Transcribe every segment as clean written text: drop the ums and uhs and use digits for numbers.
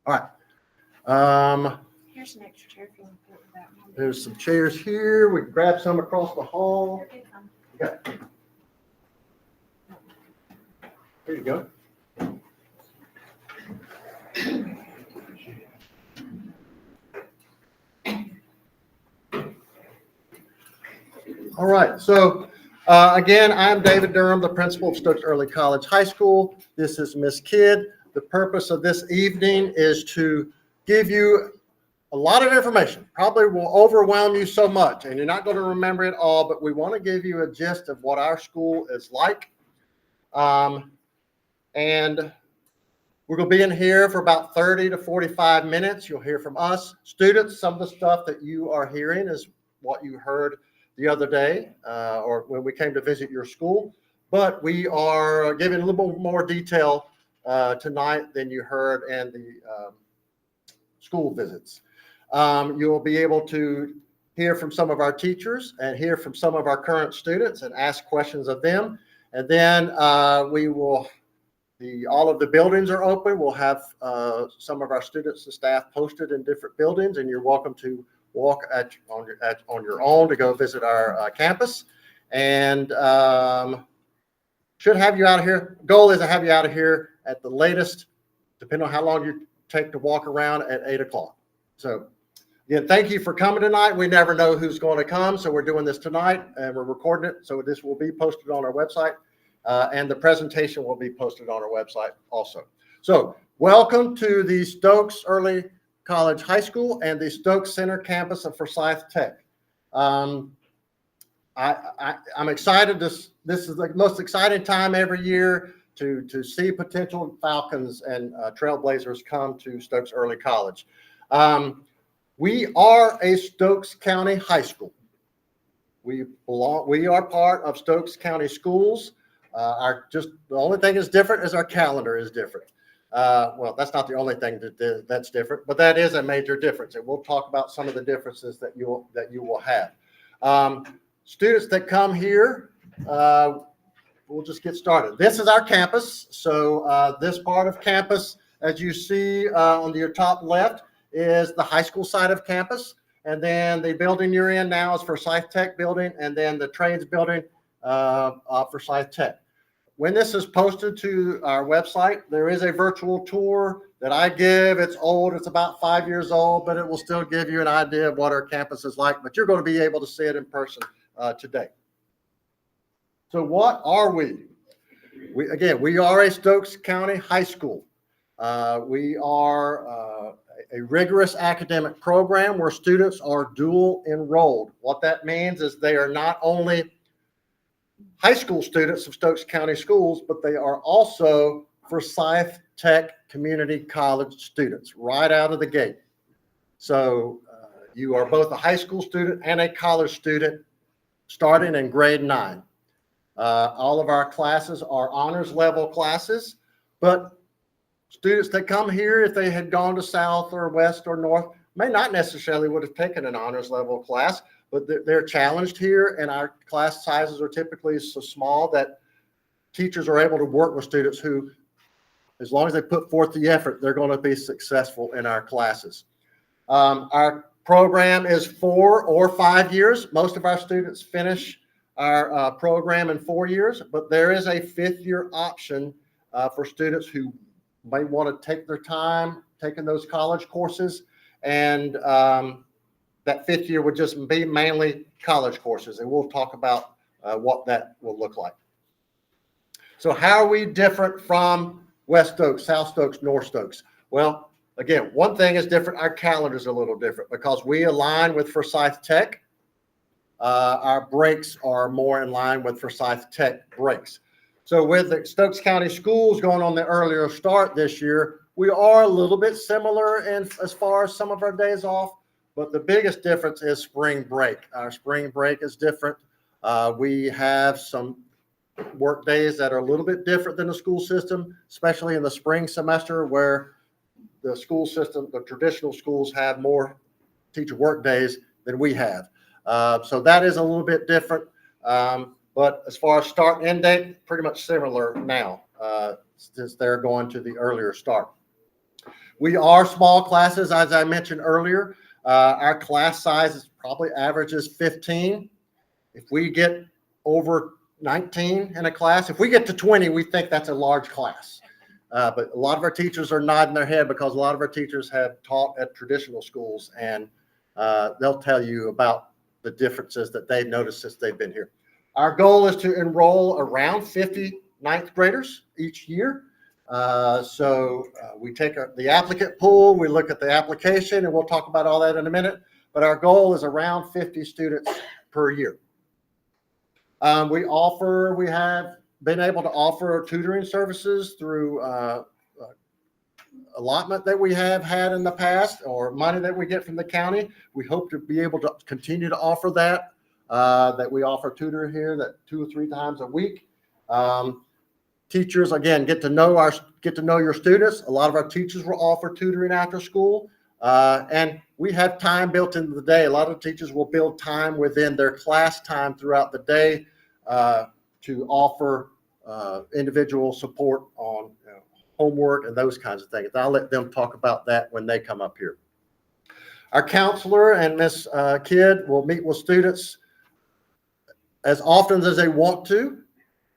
All right. Here's an extra chair if you want to put it with that one. There's some chairs here. We can grab some across the hall. Okay. There you go. All right. So again, I'm David Durham, the principal of Stokes Early College High School. This is Miss Kidd. The purpose of this evening is to give you a lot of information. Probably will overwhelm you so much, and you're not going to remember it all, but we want to give you a gist of what our school is like. And we're going to be in here for about 30 to 45 minutes. You'll hear from us, students. Some of the stuff that you are hearing is what you heard the other day or when we came to visit your school. But we are giving a little more detail tonight than you heard in the school visits. You'll be able to hear from some of our teachers and hear from some of our current students and ask questions of them. And then we will, all of the buildings are open. We'll have some of our students and staff posted in different buildings, and you're welcome to walk on your own to go visit our campus. And should have you out of here. Goal is to have you out of here at the latest, depending on how long you take to walk around, at 8 o'clock. So again, thank you for coming tonight. We never know who's going to come, so we're doing this tonight and we're recording it. So this will be posted on our website, and the presentation will be posted on our website also. So welcome to the Stokes Early College High School and the Stokes Center campus of Forsyth Tech. I'm excited. This is the most exciting time every year to see potential Falcons and Trailblazers come to Stokes Early College. We are a Stokes County high school. We are part of Stokes County Schools. The only thing that's different is our calendar is different. Well, that's not the only thing that's different, but that is a major difference. And we'll talk about some of the differences that you will have. Students that come here, we'll just get started. This is our campus. So this part of campus, as you see on your top left, is the high school side of campus. And then the building you're in now is Forsyth Tech building, and then the trades building Forsyth Tech. When this is posted to our website, there is a virtual tour that I give. It's old. It's about 5 years old, but it will still give you an idea of what our campus is like. But you're going to be able to see it in person today. So what are we? We are a Stokes County high school. We are a rigorous academic program where students are dual enrolled. What that means is they are not only high school students of Stokes County Schools, but they are also Forsyth Tech Community College students right out of the gate. So you are both a high school student and a college student starting in grade 9. All of our classes are honors level classes, but students that come here, if they had gone to South or West or North, may not necessarily would have taken an honors level class, but they're challenged here, and our class sizes are typically so small that teachers are able to work with students who, as long as they put forth the effort, they're going to be successful in our classes. Our program is 4 or 5 years. Most of our students finish our program in 4 years, but there is a 5th year option for students who might want to take their time taking those college courses, and that 5th year would just be mainly college courses, and we'll talk about what that will look like. So how are we different from West Stokes, South Stokes, North Stokes? Well, again, one thing is different. Our calendar is a little different because we align with Forsyth Tech. Our breaks are more in line with Forsyth Tech breaks. So with the Stokes County Schools going on the earlier start this year, we are a little bit similar in as far as some of our days off, but the biggest difference is spring break. Our spring break is different. We have some work days that are a little bit different than the school system, especially in the spring semester where the school system, the traditional schools have more teacher work days than we have. So that is a little bit different. But as far as start and end date, pretty much similar now, since they're going to the earlier start. We are small classes, as I mentioned earlier. Our class size is probably averages 15. If we get over 19 in a class, if we get to 20, we think that's a large class. But a lot of our teachers are nodding their head because a lot of our teachers have taught at traditional schools, and they'll tell you about the differences that they've noticed since they've been here. Our goal is to enroll around 50 ninth graders each year. We take the applicant pool, we look at the application, and we'll talk about all that in a minute. But our goal is around 50 students per year. We have been able to offer tutoring services through allotment that we have had in the past, or money that we get from the county. We hope to be able to continue to offer that. That we offer tutor here that 2 or 3 times a week. Teachers, again, get to know your students. A lot of our teachers will offer tutoring after school, and we have time built into the day. A lot of teachers will build time within their class time throughout the day to offer individual support on homework and those kinds of things. I'll let them talk about that when they come up here. Our counselor and Miss Kidd will meet with students as often as they want to,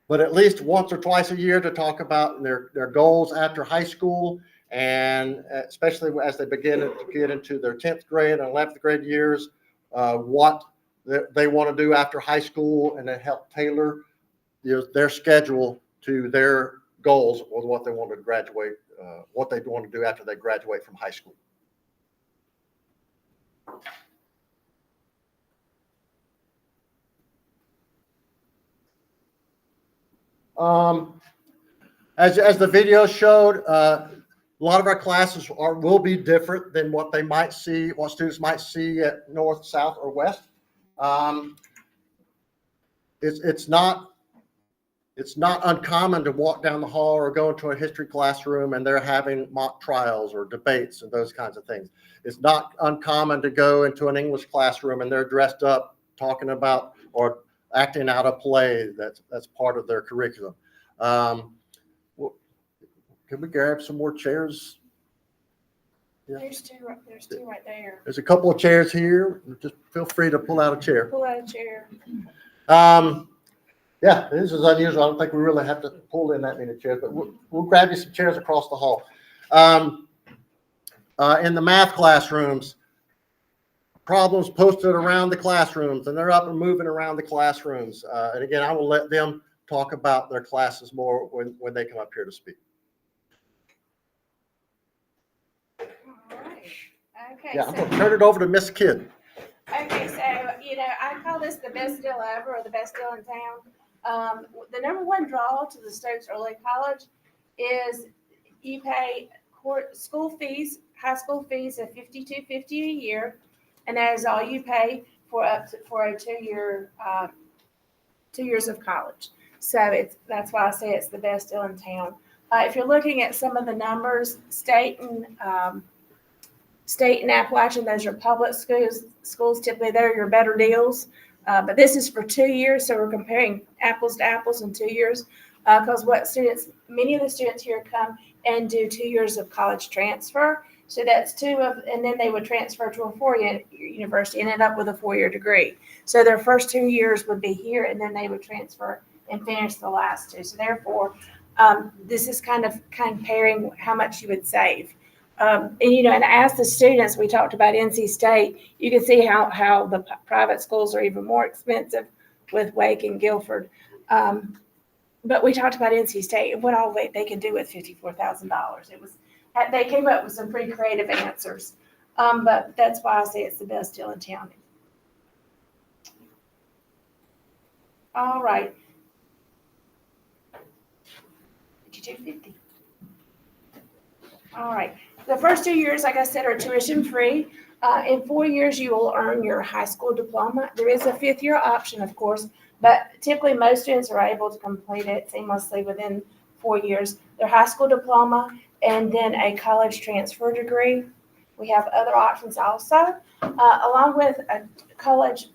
but at least once or twice a year to talk about their goals after high school, and especially as they begin to get into their 10th grade and 11th grade years, what they want to do after high school, and then help tailor their schedule to their goals or what they want to graduate, what they want to do after they graduate from high school. As the video showed, a lot of our classes will be different than what students might see at North, South, or West. It's not uncommon to walk down the hall or go into a history classroom and they're having mock trials or debates and those kinds of things. It's not uncommon to go into an English classroom and they're dressed up talking about or acting out a play that's part of their curriculum. Can we grab some more chairs? Yeah. There's two right there. There's a couple of chairs here. Just feel free to pull out a chair. Pull out a chair. Yeah, this is unusual. I don't think we really have to pull in that many chairs, but we'll grab you some chairs across the hall. In the math classrooms, problems posted around the classrooms, and they're up and moving around the classrooms. And again, I will let them talk about their classes more when they come up here to speak. All right. Okay. Yeah, I'm going to turn it over to Miss Kidd. Okay, so, I call this the best deal ever, or the best deal in town. The number one draw to the Stokes Early College is you pay school fees, high school fees of $52.50 a year, and that is all you pay for a 2 years of college. So that's why I say it's the best deal in town. If you're looking at some of the numbers, state and Appalachian, those are public schools. Typically, they're your better deals. But this is for 2 years, so we're comparing apples to apples in 2 years. Because many of the students here come and do 2 years of college transfer. So that's and then they would transfer to a 4-year university and end up with a 4-year degree. So their first 2 years would be here, and then they would transfer and finish the last 2. So therefore, this is kind of comparing how much you would save. And as the students, we talked about NC State, you can see how the private schools are even more expensive with Wake and Guilford. But we talked about NC State and what all they can do with $54,000. They came up with some pretty creative answers. But that's why I say it's the best deal in town. All right. $52.50. All right. The first 2 years, like I said, are tuition free. In 4 years, you will earn your high school diploma. There is a 5th year option, of course, but typically most students are able to complete it seamlessly within 4 years. Their high school diploma and then a college transfer degree. We have other options also, along with a college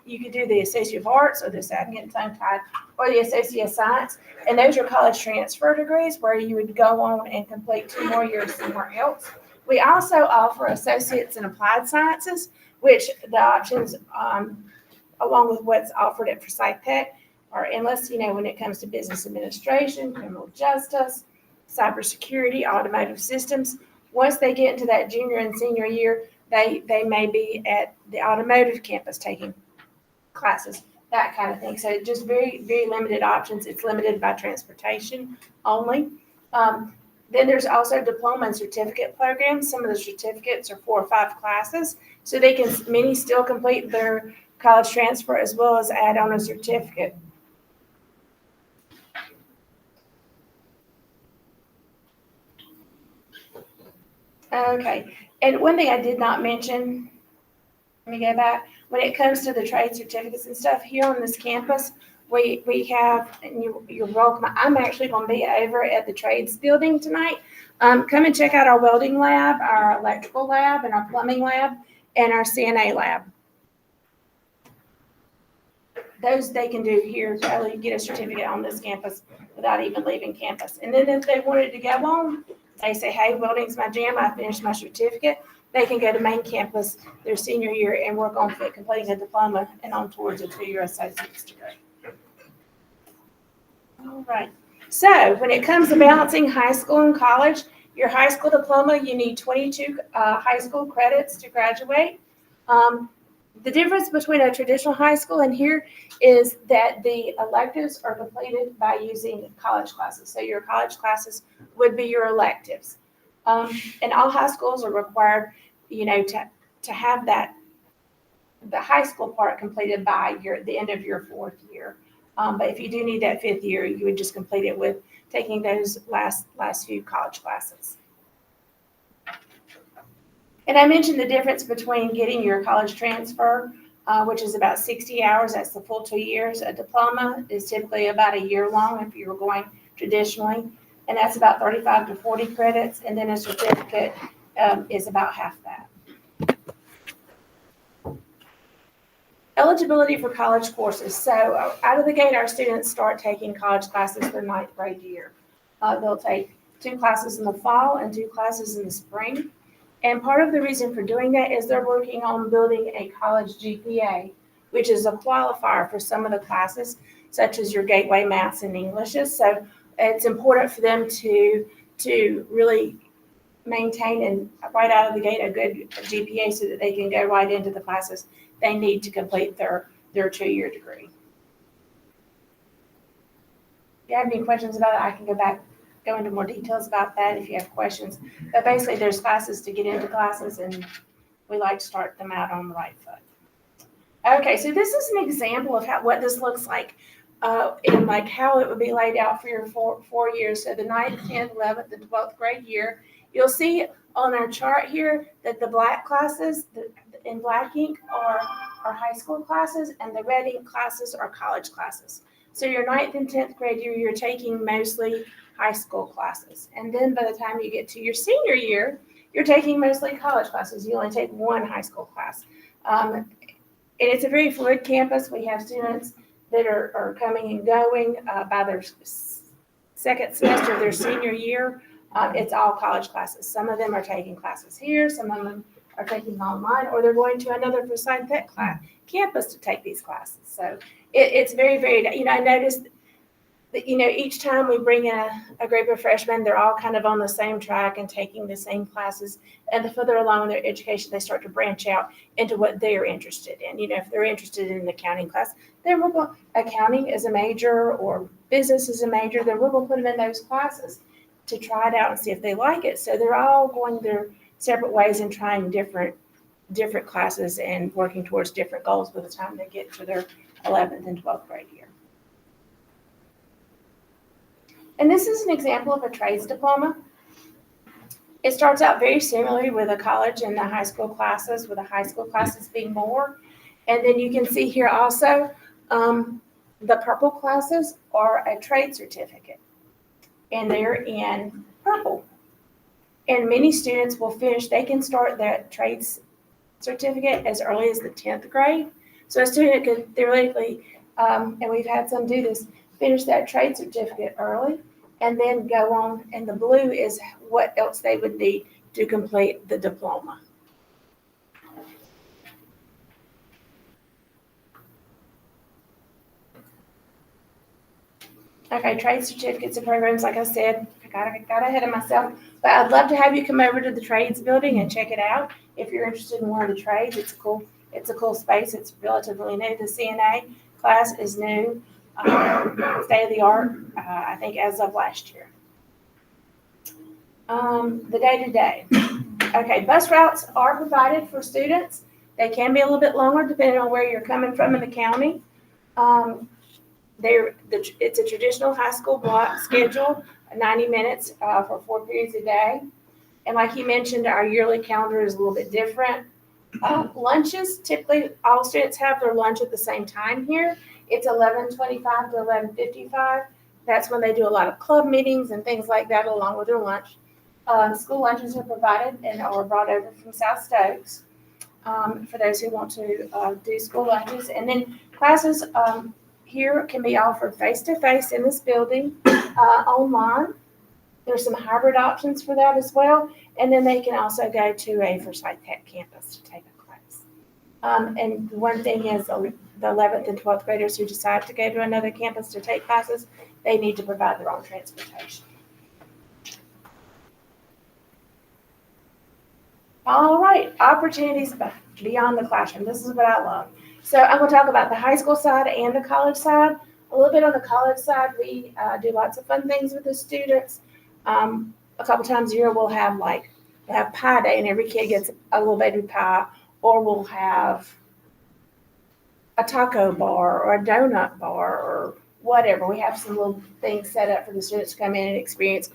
you could do the Associate of Arts or the Second tongue-tied or the Associate of Science, and those are college transfer degrees where you would go on and complete 2 more years somewhere else. We also offer associates in applied sciences, which the options, along with what's offered at Forsyth Tech, are endless, when it comes to business administration, criminal justice, cybersecurity, automotive systems. Once they get into that junior and senior year, they may be at the automotive campus taking classes, that kind of thing. So just very, very limited options. It's limited by transportation only. Then there's also diploma and certificate programs. Some of the certificates are 4 or 5 classes, so many still complete their college transfer as well as add on a certificate. Okay, and one thing I did not mention, let me go back. When it comes to the trade certificates and stuff here on this campus, we have, and you're welcome. I'm actually going to be over at the trades building tonight. Come and check out our welding lab, our electrical lab, and our plumbing lab, and our CNA lab. Those they can do here to get a certificate on this campus without even leaving campus. And then if they wanted to go on, they say, hey, welding's my jam, I finished my certificate, they can go to main campus their senior year and work on completing a diploma and on towards a 2-year associate's degree. All right. So when it comes to balancing high school and college, your high school diploma, you need 22 high school credits to graduate. The difference between a traditional high school and here is that the electives are completed by using college classes. So your college classes would be your electives. And all high schools are required, to have the high school part completed by the end of your 4th year. But if you do need that 5th year, you would just complete it with taking those last few college classes. And I mentioned the difference between getting your college transfer, which is about 60 hours. That's the full 2 years. A diploma is typically about a year long if you were going traditionally, and that's about 35 to 40 credits. And then a certificate is about half that. Eligibility for college courses. So out of the gate, our students start taking college classes their 9th grade year. They'll take 2 classes in the fall and 2 classes in the spring. And part of the reason for doing that is they're working on building a college GPA, which is a qualifier for some of the classes, such as your gateway maths and Englishes. So it's important for them to really maintain and right out of the gate a good GPA so that they can go right into the classes they need to complete their 2-year degree. If you have any questions about it, I can go into more details about that if you have questions. But basically, there's classes to get into classes, and we like to start them out on the right foot. Okay, so this is an example of what this looks like, and like how it would be laid out for your 4 years. So the 9th, 10th, 11th, and 12th grade year. You'll see on our chart here that the black classes in black ink are high school classes, and the red ink classes are college classes. So your 9th and 10th grade year, you're taking mostly high school classes. And then by the time you get to your senior year, you're taking mostly college classes. You only take 1 high school class. And it's a very fluid campus. We have students that are coming and going by their 2nd semester of their senior year. It's all college classes. Some of them are taking classes here. Some of them are taking online, or they're going to another Forsyth Tech campus to take these classes. So it's very varied. I noticed that, each time we bring in a group of freshmen, they're all kind of on the same track and taking the same classes. And the further along in their education, they start to branch out into what they're interested in. If they're interested in an accounting class, then we'll go accounting as a major or business as a major, then we'll put them in those classes to try it out and see if they like it. So they're all going their separate ways and trying different classes and working towards different goals by the time they get to their 11th and 12th grade year. And this is an example of a trades diploma. It starts out very similarly with a college and the high school classes, with the high school classes being more. And then you can see here also the purple classes are a trade certificate, and they're in purple. And many students will finish, they can start that trades certificate as early as the 10th grade. So a student could theoretically, and we've had some do this, finish that trade certificate early and then go on. And the blue is what else they would need to complete the diploma. Okay, trade certificates and programs, like I said, I got ahead of myself, but I'd love to have you come over to the trades building and check it out. If you're interested in one of the trades, it's a cool space. It's relatively new. The CNA class is new, state of the art, I think as of last year. The day-to-day. Okay, bus routes are provided for students. They can be a little bit longer depending on where you're coming from in the county. It's a traditional high school block schedule, 90 minutes for 4 periods a day. And like you mentioned, our yearly calendar is a little bit different. Lunches, typically all students have their lunch at the same time here. It's 11:25 to 11:55. That's when they do a lot of club meetings and things like that along with their lunch. School lunches are provided and are brought over from South Stokes for those who want to do school lunches. And then classes here can be offered face-to-face in this building, online. There's some hybrid options for that as well. And then they can also go to a Forsyth Tech campus to take a class. And one thing is the 11th and 12th graders who decide to go to another campus to take classes, they need to provide their own transportation. All right, opportunities beyond the classroom. This is what I love. So I'm going to talk about the high school side and the college side. A little bit on the college side, we do lots of fun things with the students. A couple times a year, we'll have pie day, and every kid gets a little baby pie, or we'll have a taco bar or a donut bar or whatever. We have some little things set up for the students to come in and experience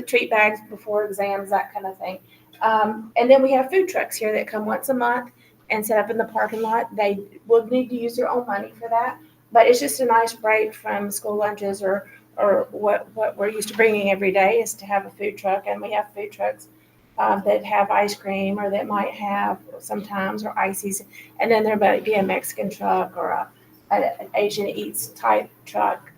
treat bags before exams, that kind of thing. And then we have food trucks here that come once a month and set up in the parking lot. They will need to use their own money for that, but it's just a nice break from school lunches or what we're used to bringing every day is to have a food truck. And we have food trucks that have ice cream or that might have sometimes or ices. And then there might be a Mexican truck or an Asian Eats type truck.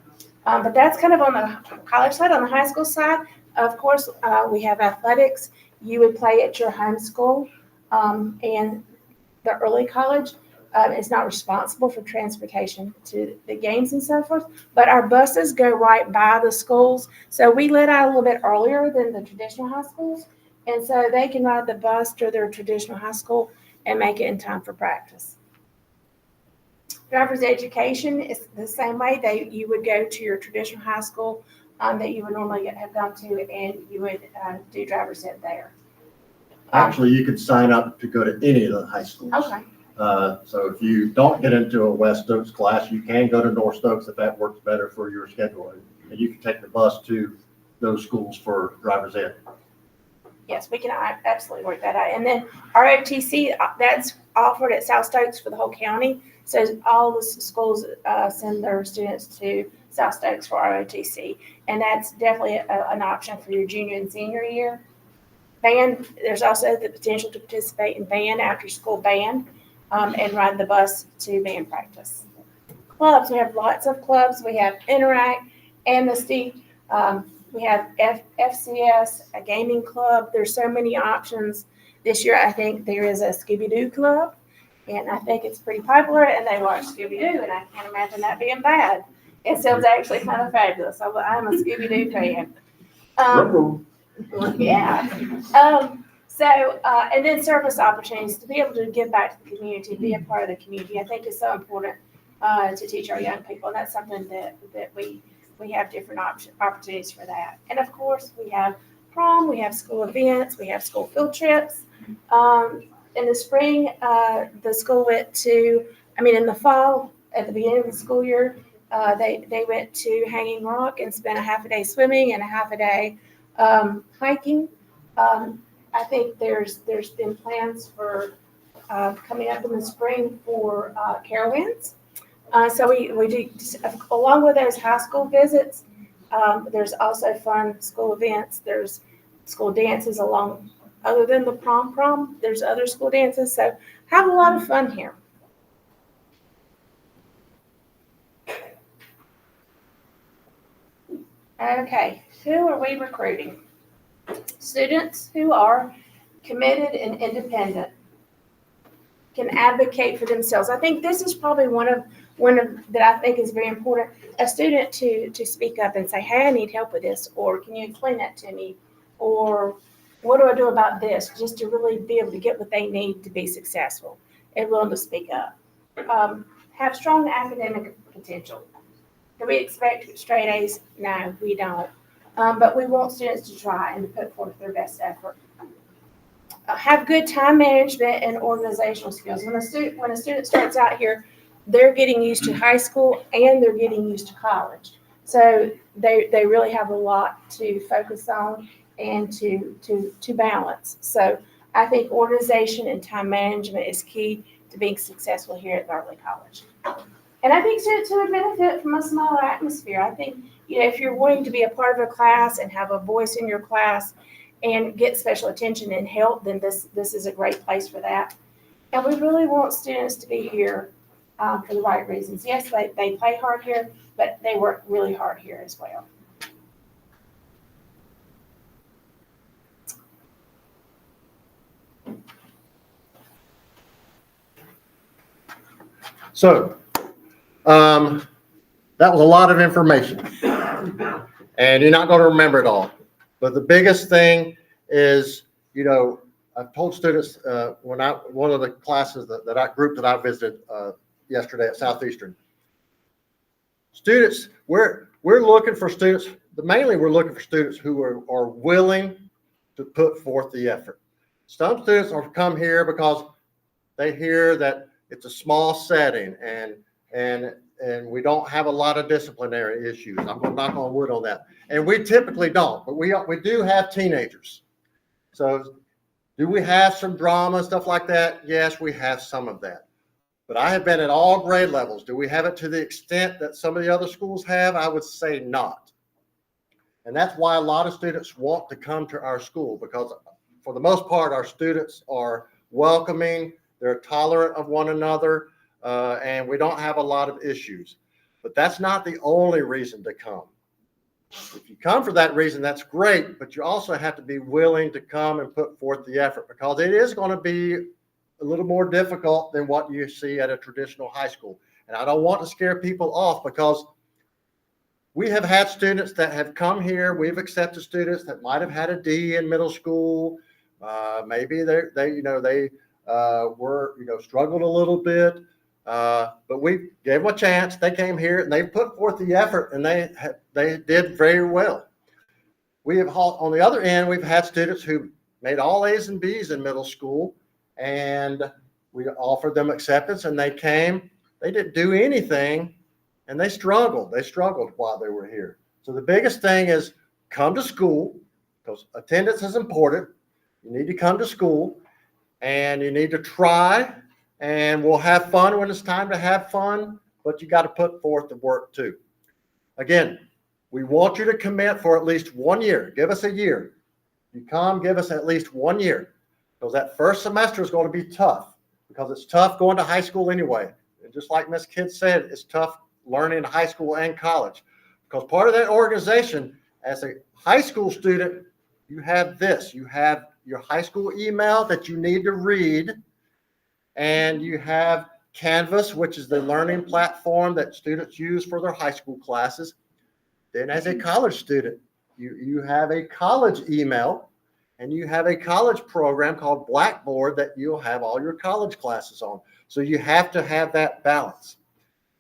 But that's kind of on the college side. On the high school side, of course, we have athletics. You would play at your home school, and the early college is not responsible for transportation to the games and so forth, but our buses go right by the schools. So we let out a little bit earlier than the traditional high schools, and so they can ride the bus to their traditional high school and make it in time for practice. Driver's education is the same way. You would go to your traditional high school that you would normally have gone to, and you would do driver's ed there. Actually, you could sign up to go to any of the high schools. Okay. So if you don't get into a West Stokes class, you can go to North Stokes if that works better for your schedule. And you can take the bus to those schools for driver's ed. Yes, we can absolutely work that out. And then ROTC, that's offered at South Stokes for the whole county. So all the schools send their students to South Stokes for ROTC. And that's definitely an option for your junior and senior year. Band, there's also the potential to participate in band, after school band, and ride the bus to band practice. Clubs, we have lots of clubs. We have Interact, Amnesty, we have FCS, a gaming club. There's so many options. This year, I think there is a Scooby-Doo club, and I think it's pretty popular, and they watch Scooby-Doo, and I can't imagine that being bad. It sounds actually kind of fabulous. I'm a Scooby-Doo fan. Yeah. And then service opportunities to be able to give back to the community, be a part of the community, I think is so important to teach our young people. And that's something that we have different opportunities for that. And of course, we have prom, we have school events, we have school field trips. In the spring, the school went to, in the fall, at the beginning of the school year, they went to Hanging Rock and spent a half a day swimming and a half a day hiking. I think there's been plans for coming up in the spring for Carowinds. So we do, along with those high school visits, there's also fun school events. There's school dances along, other than the prom, there's other school dances. So have a lot of fun here. Okay, who are we recruiting? Students who are committed and independent, can advocate for themselves. I think this is probably one of that I think is very important. A student to speak up and say, "Hey, I need help with this," or "Can you explain that to me?" or "What do I do about this?" Just to really be able to get what they need to be successful and willing to speak up. Have strong academic potential. Do we expect straight A's? No, we don't. But we want students to try and to put forth their best effort. Have good time management and organizational skills. When a student starts out here, they're getting used to high school and they're getting used to college. So they really have a lot to focus on and to balance. So I think organization and time management is key to being successful here at Early College. And I think students would benefit from a smaller atmosphere. I think, if you're wanting to be a part of a class and have a voice in your class and get special attention and help, then this is a great place for that. And we really want students to be here for the right reasons. Yes, they play hard here, but they work really hard here as well. So, that was a lot of information, and you're not going to remember it all. But the biggest thing is, I've told students one of the classes that I visited yesterday at Southeastern. Students, we're looking for students. Mainly, we're looking for students who are willing to put forth the effort. Some students are come here because they hear that it's a small setting and we don't have a lot of disciplinary issues. I'm going to knock on wood on that. And we typically don't, but we do have teenagers. So do we have some drama, stuff like that? Yes, we have some of that. But I have been at all grade levels. Do we have it to the extent that some of the other schools have? I would say not. And that's why a lot of students want to come to our school, because for the most part, our students are welcoming, they're tolerant of one another, and we don't have a lot of issues. But that's not the only reason to come. If you come for that reason, that's great, but you also have to be willing to come and put forth the effort, because it is going to be a little more difficult than what you see at a traditional high school. And I don't want to scare people off, because we have had students that have come here. We've accepted students that might have had a D in middle school. Maybe they were struggled a little bit. But we gave them a chance. They came here and they put forth the effort, and they did very well. We have, on the other end, we've had students who made all A's and B's in middle school, and we offered them acceptance, and they came. They didn't do anything, and they struggled. They struggled while they were here. So the biggest thing is come to school, because attendance is important. You need to come to school, and you need to try. And we'll have fun when it's time to have fun, but you got to put forth the work too. Again, we want you to commit for at least 1 year. Give us a year. You come, give us at least 1 year, because that first semester is going to be tough, because it's tough going to high school anyway. And just like Ms. Kidd said, it's tough learning high school and college, because part of that organization, as a high school student, you have this. You have your high school email that you need to read. And you have Canvas, which is the learning platform that students use for their high school classes. Then as a college student, you have a college email, and you have a college program called Blackboard that you'll have all your college classes on. So you have to have that balance.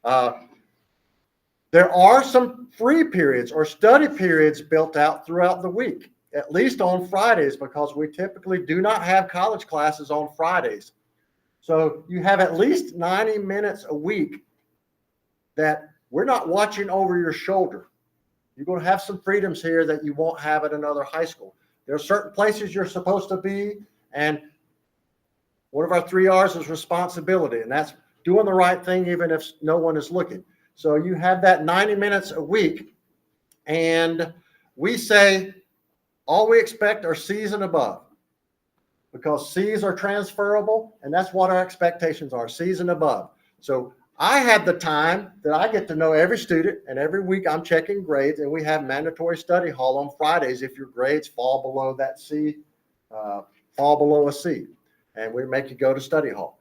There are some free periods or study periods built out throughout the week, at least on Fridays, because we typically do not have college classes on Fridays. So you have at least 90 minutes a week that we're not watching over your shoulder. You're going to have some freedoms here that you won't have at another high school. There are certain places you're supposed to be, and one of our 3 R's is responsibility, and that's doing the right thing even if no one is looking. So you have that 90 minutes a week, and we say all we expect are C's and above, because C's are transferable, and that's what our expectations are, C's and above. So I have the time that I get to know every student, and every week I'm checking grades, and we have mandatory study hall on Fridays if your grades fall below that C fall below a C, and we make you go to study hall.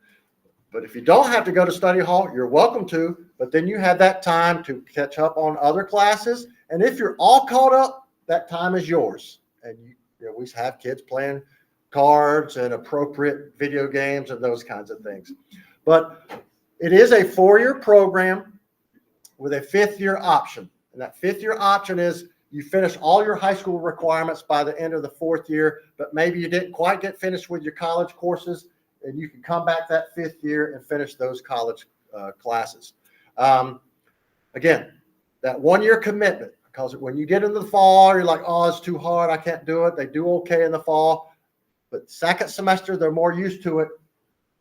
But if you don't have to go to study hall, you're welcome to, but then you have that time to catch up on other classes. And if you're all caught up, that time is yours. And we have kids playing cards and appropriate video games and those kinds of things. But it is a 4-year program with a 5th-year option. And that 5th-year option is you finish all your high school requirements by the end of the 4th year, but maybe you didn't quite get finished with your college courses, and you can come back that 5th year and finish those college classes. Again, that 1-year commitment, because when you get into the fall, you're like, oh, it's too hard, I can't do it. They do okay in the fall, but second semester, they're more used to it,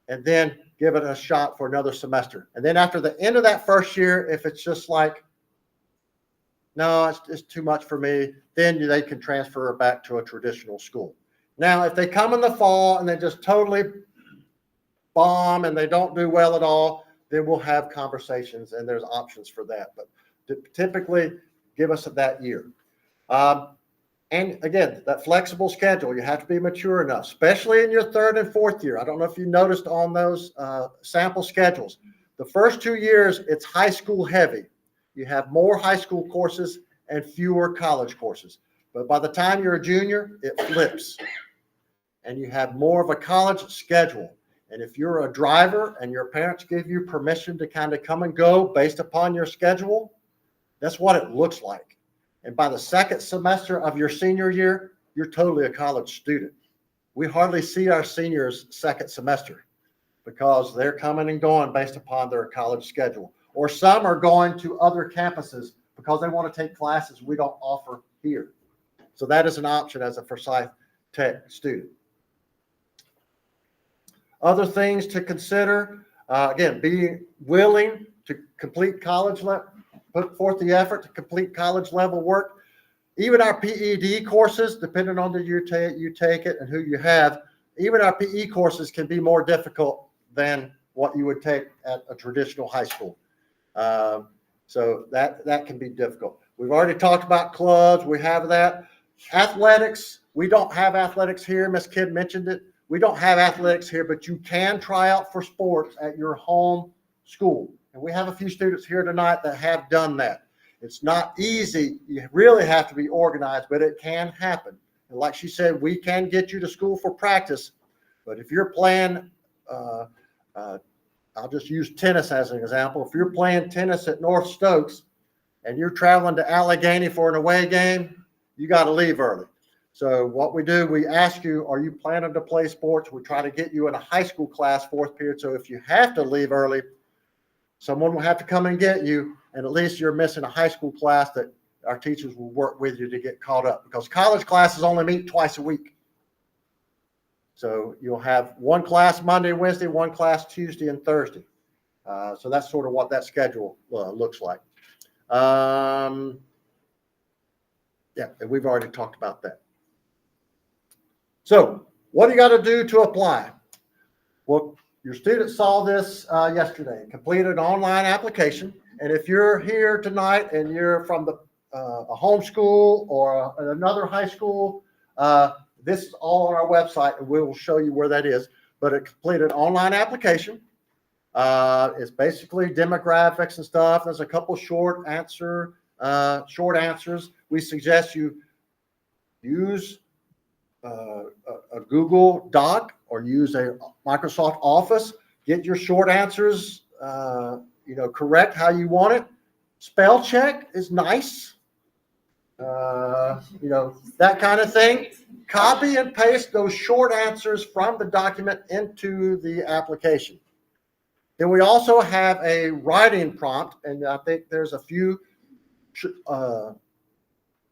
and then give it a shot for another semester. And then after the end of that first year, if it's just like, no, it's too much for me, then they can transfer back to a traditional school. Now, if they come in the fall and they just totally bomb and they don't do well at all, then we'll have conversations and there's options for that. But typically, give us that year. And again, that flexible schedule, you have to be mature enough, especially in your 3rd and 4th year. I don't know if you noticed on those sample schedules. The first 2 years, it's high school heavy. You have more high school courses and fewer college courses. But by the time you're a junior, it flips. And you have more of a college schedule. And if you're a driver and your parents give you permission to kind of come and go based upon your schedule, that's what it looks like. And by the second semester of your senior year, you're totally a college student. We hardly see our seniors second semester because they're coming and going based upon their college schedule. Or some are going to other campuses because they want to take classes we don't offer here. So that is an option as a Forsyth Tech student. Other things to consider, again, being willing to complete college level, put forth the effort to complete college level work. Even our PED courses, depending on the year you take it and who you have, even our PE courses can be more difficult than what you would take at a traditional high school. So that can be difficult. We've already talked about clubs. We have that. Athletics, we don't have athletics here. Ms. Kidd mentioned it. We don't have athletics here, but you can try out for sports at your home school. And we have a few students here tonight that have done that. It's not easy. You really have to be organized, but it can happen. And like she said, we can get you to school for practice. But if you're playing, I'll just use tennis as an example. If you're playing tennis at North Stokes and you're traveling to Allegheny for an away game, you got to leave early. So what we do, we ask you, are you planning to play sports? We try to get you in a high school class, 4th period. So if you have to leave early, someone will have to come and get you, and at least you're missing a high school class that our teachers will work with you to get caught up, because college classes only meet twice a week. So you'll have one class Monday, Wednesday, one class Tuesday and Thursday. So that's sort of what that schedule looks like. Yeah, and we've already talked about that. So what do you got to do to apply? Well, your student saw this yesterday. Complete an online application. And if you're here tonight and you're from a homeschool or another high school, this is all on our website, and we will show you where that is. But a completed online application. It's basically demographics and stuff. There's a couple short answers. We suggest you use a Google Doc or use a Microsoft Office. Get your short answers, correct how you want it. Spell check is nice. That kind of thing. Copy and paste those short answers from the document into the application. Then we also have a writing prompt, and I think there's a few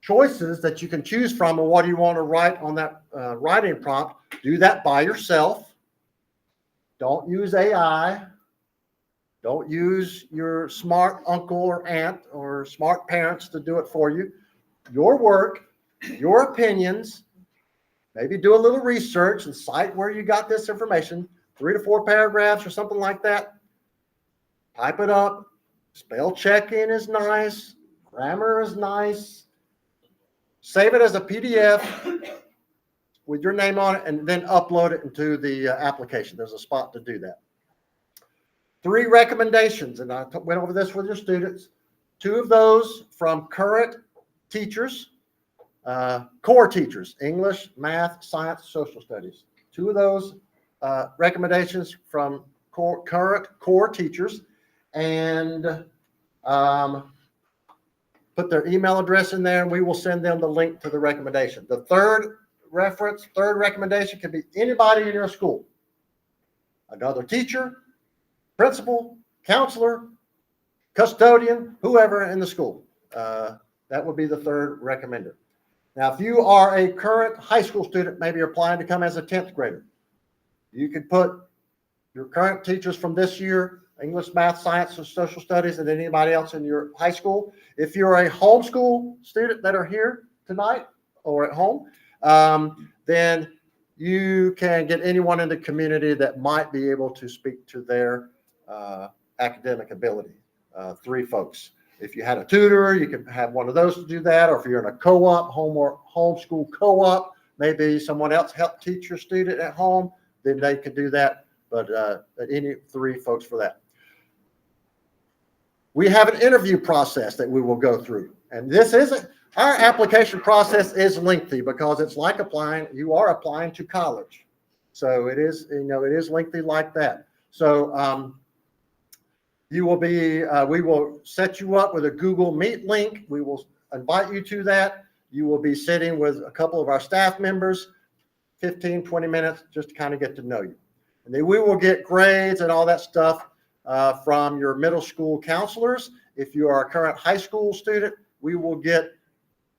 choices that you can choose from, and what do you want to write on that writing prompt. Do that by yourself. Don't use AI. Don't use your smart uncle or aunt or smart parents to do it for you. Your work, your opinions, maybe do a little research and cite where you got this information, 3 to 4 paragraphs or something like that. Type it up. Spell check-in is nice. Grammar is nice. Save it as a PDF. with your name on it and then upload it into the application. There's a spot to do that. 3 recommendations, and I went over this with your students. 2 of those from current teachers, core teachers, English, math, science, social studies. 2 of those recommendations from current core teachers, and put their email address in there, and we will send them the link to the recommendation. The third recommendation can be anybody in your school, another teacher, principal, counselor, custodian, whoever in the school. That would be the third recommender. Now, if you are a current high school student, maybe you're applying to come as a 10th grader, you could put your current teachers from this year, English, math, science, and social studies, and then anybody else in your high school. If you're a homeschool student that are here tonight or at home, then you can get anyone in the community that might be able to speak to their academic ability. 3 folks. If you had a tutor, you could have one of those to do that. Or if you're in a co-op, home or homeschool co-op, maybe someone else helped teach your student at home, then they could do that. But any 3 folks for that. We have an interview process that we will go through. And this isn't, our application process is lengthy because it's like applying, you are applying to college. So it is, it is lengthy like that. So you will be, we will set you up with a Google Meet link. We will invite you to that. You will be sitting with a couple of our staff members, 15, 20 minutes, just to kind of get to know you. And then we will get grades and all that stuff from your middle school counselors. If you are a current high school student, we will get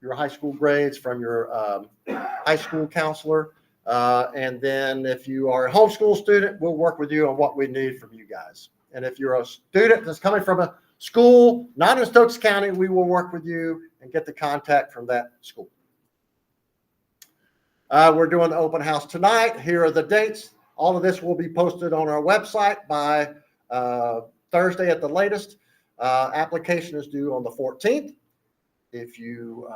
your high school grades from your high school counselor. And then if you are a homeschool student, we'll work with you on what we need from you guys. And if you're a student that's coming from a school not in Stokes County, we will work with you and get the contact from that school. We're doing the open house tonight. Here are the dates. All of this will be posted on our website by Thursday at the latest. Application is due on the 14th. If you,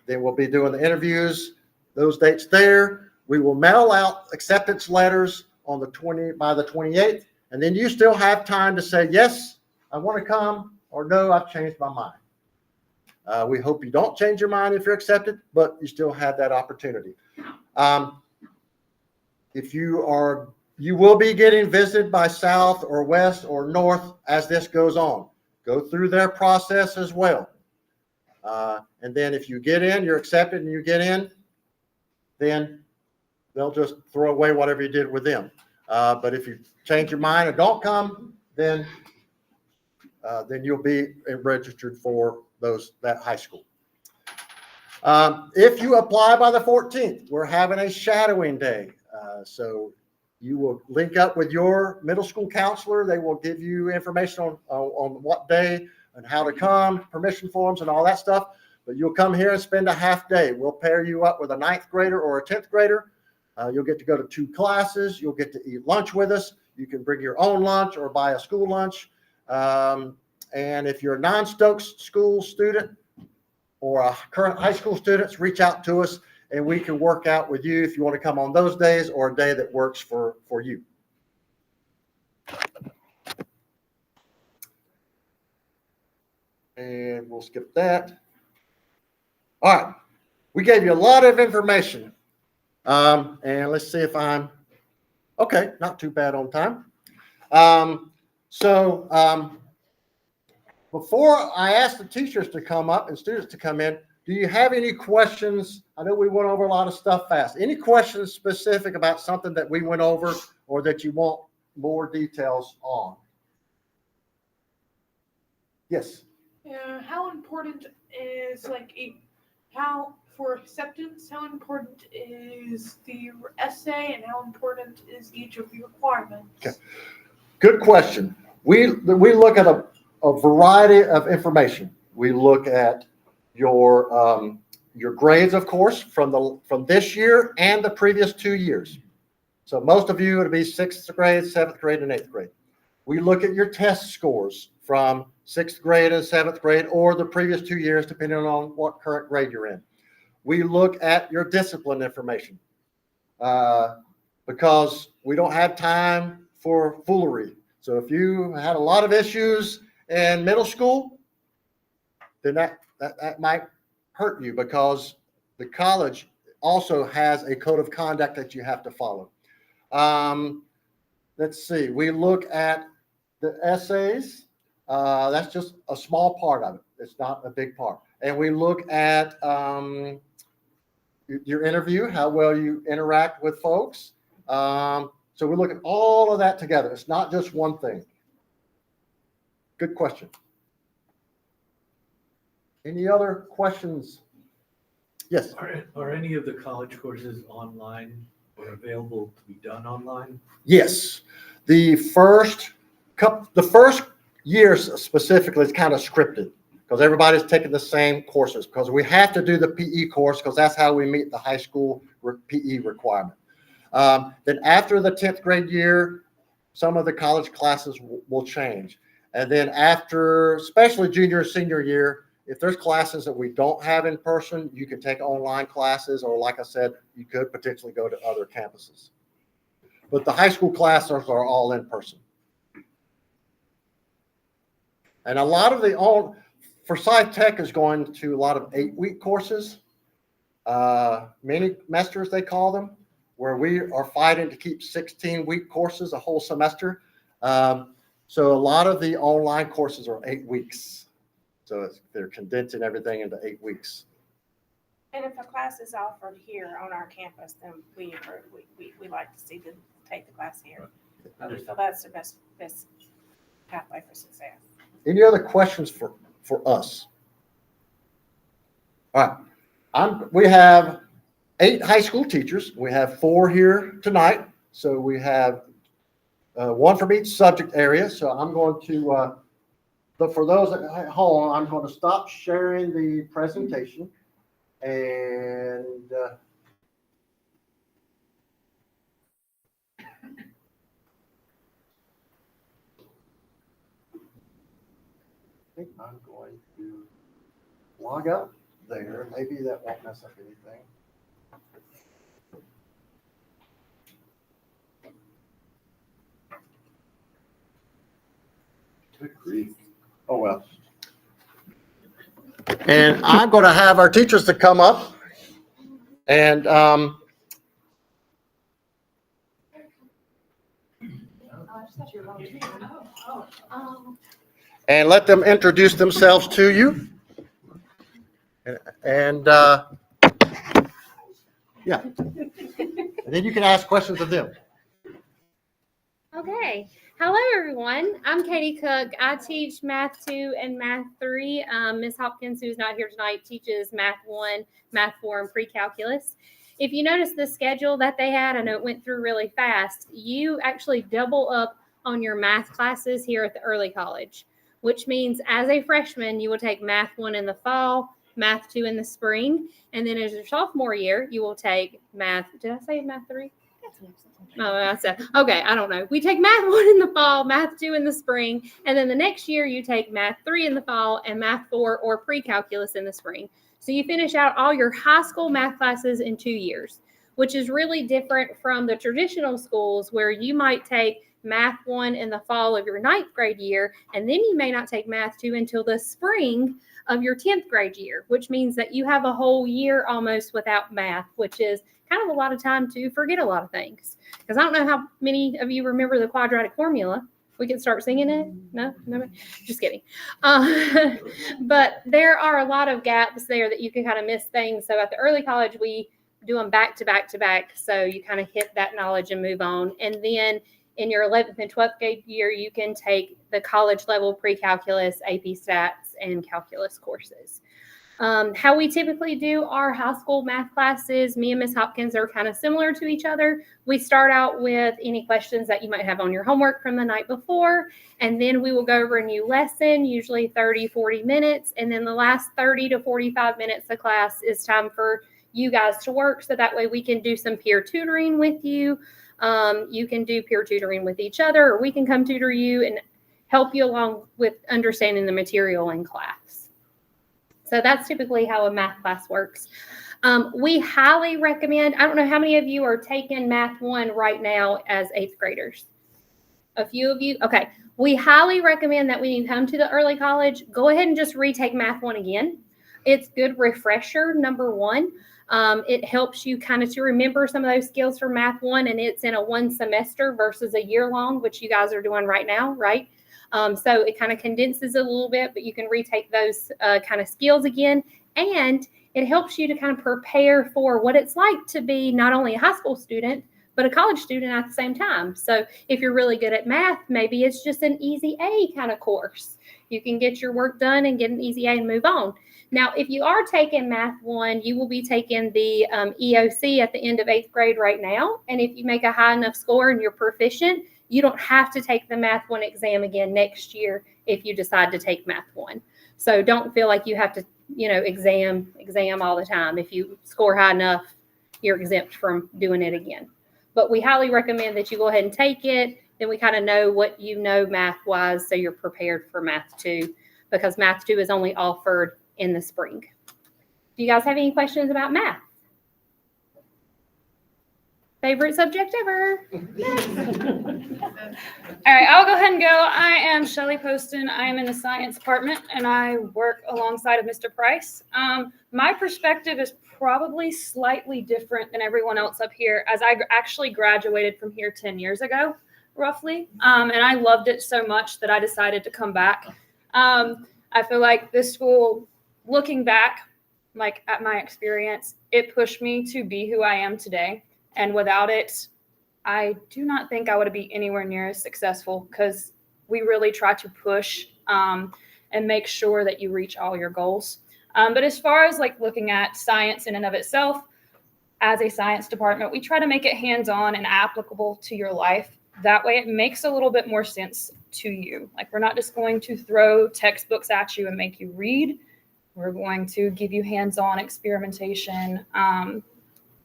then we'll be doing the interviews, those dates there. We will mail out acceptance letters on the by the 28th. And then you still have time to say, yes, I want to come, or no, I've changed my mind. We hope you don't change your mind if you're accepted, but you still have that opportunity. If you are, you will be getting visited by South or West or North as this goes on. Go through their process as well. And then if you get in, you're accepted and you get in, then they'll just throw away whatever you did with them. But if you change your mind or don't come, then you'll be registered for that high school. If you apply by the 14th, we're having a shadowing day. So you will link up with your middle school counselor. They will give you information on what day and how to come, permission forms and all that stuff. But you'll come here and spend a half day. We'll pair you up with a 9th grader or a 10th grader. You'll get to go to 2 classes. You'll get to eat lunch with us. You can bring your own lunch or buy a school lunch. And if you're a non-Stokes school student or a current high school student, reach out to us and we can work out with you if you want to come on those days or a day that works for you. And we'll skip that. All right. We gave you a lot of information. And let's see if I'm okay, not too bad on time. Before I ask the teachers to come up and students to come in, do you have any questions? I know we went over a lot of stuff fast. Any questions specific about something that we went over or that you want more details on? Yes. How important is how for acceptance? How important is the essay, and how important is each of the requirements? Okay. Good question. We look at a variety of information. We look at your grades, of course, from this year and the previous 2 years. So most of you, it'll be 6th grade, 7th grade, and 8th grade. We look at your test scores from 6th grade and 7th grade or the previous 2 years, depending on what current grade you're in. We look at your discipline information. because we don't have time for foolery. So if you had a lot of issues in middle school, then that might hurt you, because the college also has a code of conduct that you have to follow. Let's see, we look at the essays. That's just a small part of it. It's not a big part. And we look at your interview, how well you interact with folks. So we look at all of that together. It's not just one thing. Good question. Any other questions? Yes. Are any of the college courses online or available to be done online? Yes. The first year specifically is kind of scripted, because everybody's taking the same courses, because we have to do the PE course, because that's how we meet the high school PE requirement. Then after the 10th grade year, some of the college classes will change. And then after, especially junior and senior year, if there's classes that we don't have in person, you can take online classes, or like I said, you could potentially go to other campuses. But the high school classes are all in person. And a lot of Forsyth Tech is going to a lot of 8-week courses, mini semesters they call them, where we are fighting to keep 16-week courses a whole semester. So a lot of the online courses are 8 weeks. So they're condensing everything into 8 weeks. And if a class is offered here on our campus, then we like to see them take the class here. So that's the best pathway for success. Any other questions for us? All right. We have 8 high school teachers. We have 4 here tonight. So we have 1 from each subject area. So I'm going to, but for those at home, I'm going to stop sharing the presentation. And I think I'm going to log out there. Maybe that won't mess up anything. Good grief. Oh, well. And I'm going to have our teachers to come up and let them introduce themselves to you. And yeah. And then you can ask questions of them. Okay. Hello, everyone. I'm Katie Cook. I teach Math 2 and Math 3. Ms. Hopkins, who's not here tonight, teaches Math 1, Math 4, and Pre-Calculus. If you notice the schedule that they had, I know it went through really fast, you actually double up on your math classes here at the early college, which means as a freshman, you will take Math 1 in the fall, Math 2 in the spring, and then as your sophomore year, you will take Math, did I say Math 3? Oh, that's it. Okay, I don't know. We take Math 1 in the fall, Math 2 in the spring, and then the next year you take Math 3 in the fall and Math 4 or Pre-Calculus in the spring. So you finish out all your high school math classes in 2 years, which is really different from the traditional schools where you might take Math 1 in the fall of your 9th grade year, and then you may not take Math 2 until the spring of your 10th grade year, which means that you have a whole year almost without math, which is kind of a lot of time to forget a lot of things. Because I don't know how many of you remember the quadratic formula. We can start singing it. No, just kidding. But there are a lot of gaps there that you can kind of miss things. So at the early college, we do them back to back to back. So you kind of hit that knowledge and move on. And then in your 11th and 12th grade year, you can take the college level pre-calculus, AP stats, and calculus courses. How we typically do our high school math classes, me and Ms. Hopkins are kind of similar to each other. We start out with any questions that you might have on your homework from the night before, and then we will go over a new lesson, usually 30, 40 minutes, and then the last 30 to 45 minutes of class is time for you guys to work, so that way we can do some peer tutoring with you. You can do peer tutoring with each other, or we can come tutor you and help you along with understanding the material in class. So that's typically how a math class works. We highly recommend, I don't know how many of you are taking Math 1 right now as 8th graders. A few of you? Okay. We highly recommend that when you come to the early college, go ahead and just retake Math 1 again. It's good refresher, number one. It helps you kind of to remember some of those skills from Math 1, and it's in a 1 semester versus a year long, which you guys are doing right now, right? So it kind of condenses a little bit, but you can retake those kind of skills again. And it helps you to kind of prepare for what it's like to be not only a high school student, but a college student at the same time. So if you're really good at math, maybe it's just an easy A kind of course. You can get your work done and get an easy A and move on. Now, if you are taking Math 1, you will be taking the EOC at the end of 8th grade right now. And if you make a high enough score and you're proficient, you don't have to take the Math 1 exam again next year if you decide to take Math 1. So don't feel like you have to, exam all the time. If you score high enough, you're exempt from doing it again. But we highly recommend that you go ahead and take it. Then we kind of know what you know math-wise, so you're prepared for Math 2, because Math 2 is only offered in the spring. Do you guys have any questions about math? Favorite subject ever? All right, I'll go ahead and go. I am Shelly Poston. I am in the science department, and I work alongside of Mr. Price. My perspective is probably slightly different than everyone else up here, as I actually graduated from here 10 years ago, roughly, and I loved it so much that I decided to come back. I feel like this school, looking back, like at my experience, it pushed me to be who I am today. And without it, I do not think I would be anywhere near as successful, because we really try to push and make sure that you reach all your goals. But as far as like looking at science in and of itself, as a science department, we try to make it hands-on and applicable to your life. That way it makes a little bit more sense to you. Like, we're not just going to throw textbooks at you and make you read. We're going to give you hands-on experimentation.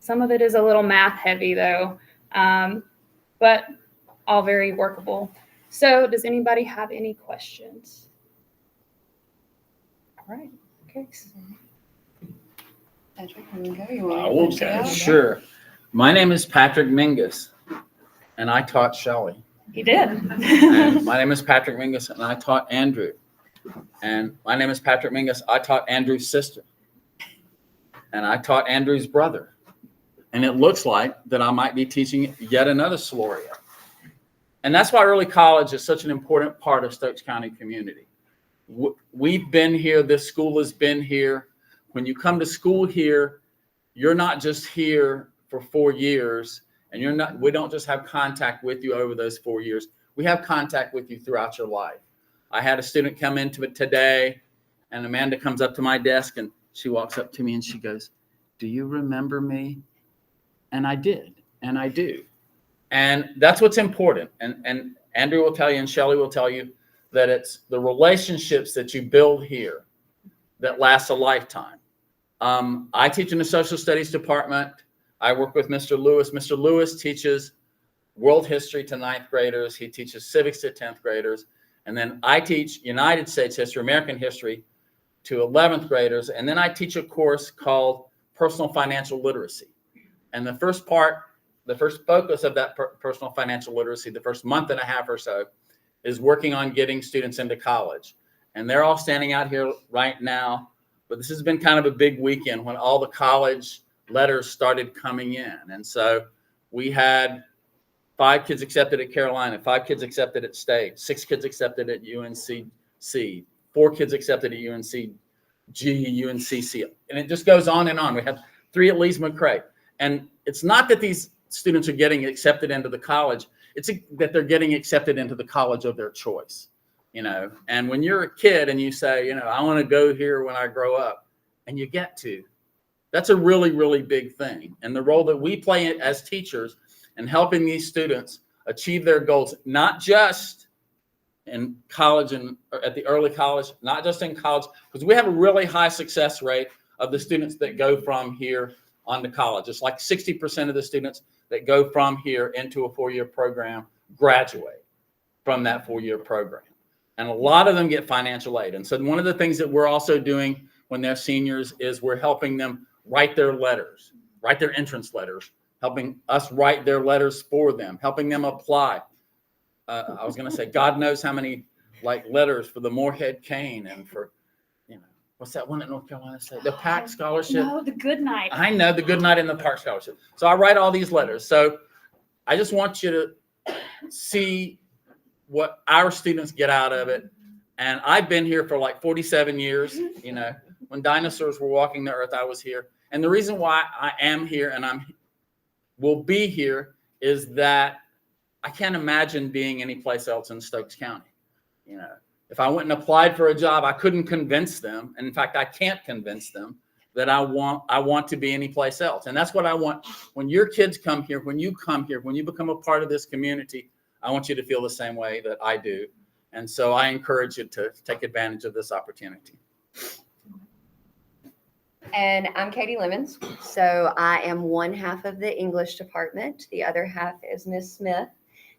Some of it is a little math heavy though, but all very workable. So does anybody have any questions? All right, okay. Patrick, you wanna go? You wanna I will finish it go. out? Sure. My name is Patrick Mingus, and I taught Shelley. He did. And my name is Patrick Mingus, and I taught Andrew. And my name is Patrick Mingus. I taught Andrew's sister. And I taught Andrew's brother. And it looks like that I might be teaching yet another Soloria. And that's why early college is such an important part of Stokes County community. We've been here. This school has been here. When you come to school here, you're not just here for 4 years, and we don't just have contact with you over those 4 years. We have contact with you throughout your life. I had a student come into it today, and Amanda comes up to my desk and she walks up to me and she goes, "Do you remember me?" And I did, and I do. And that's what's important. And Andrew will tell you, and Shelley will tell you, that it's the relationships that you build here that last a lifetime. I teach in the social studies department. I work with Mr. Lewis. Mr. Lewis teaches world history to 9th graders. He teaches civics to 10th graders. And then I teach United States history, American history to 11th graders. And then I teach a course called personal financial literacy. And the first focus of that personal financial literacy, the first month and a half or so, is working on getting students into college. And they're all standing out here right now. But this has been kind of a big weekend when all the college letters started coming in. And so we had 5 kids accepted at Carolina, 5 kids accepted at State, 6 kids accepted at UNCC, 4 kids accepted at UNCG, UNCC. And it just goes on and on. We have 3 at Lees McRae. And it's not that these students are getting accepted into the college. It's that they're getting accepted into the college of their choice, And when you're a kid and you say, I want to go here when I grow up, and you get to, that's a really, really big thing. And the role that we play as teachers in helping these students achieve their goals, not just in college and at the early college, not just in college, because we have a really high success rate of the students that go from here on to college. It's like 60% of the students that go from here into a 4-year program graduate from that 4-year program. And a lot of them get financial aid. And so one of the things that we're also doing when they're seniors is we're helping them write their letters, write their entrance letters, helping us write their letters for them, helping them apply. I was going to say, God knows how many like letters for the Moorhead Cane and for, what's that one at North Carolina said? The PAC scholarship. No, the good night. I know, the Good Night in the Park scholarship. So I write all these letters. So I just want you to see what our students get out of it. And I've been here for like 47 years. When dinosaurs were walking the earth, I was here. And the reason why I am here and will be here is that I can't imagine being anyplace else in Stokes County. If I went and applied for a job, I couldn't convince them. And in fact, I can't convince them that I want to be anyplace else. And that's what I want. When your kids come here, when you come here, when you become a part of this community, I want you to feel the same way that I do. And so I encourage you to take advantage of this opportunity. And I'm Katie Lemons. So I am one half of the English department. The other half is Miss Smith.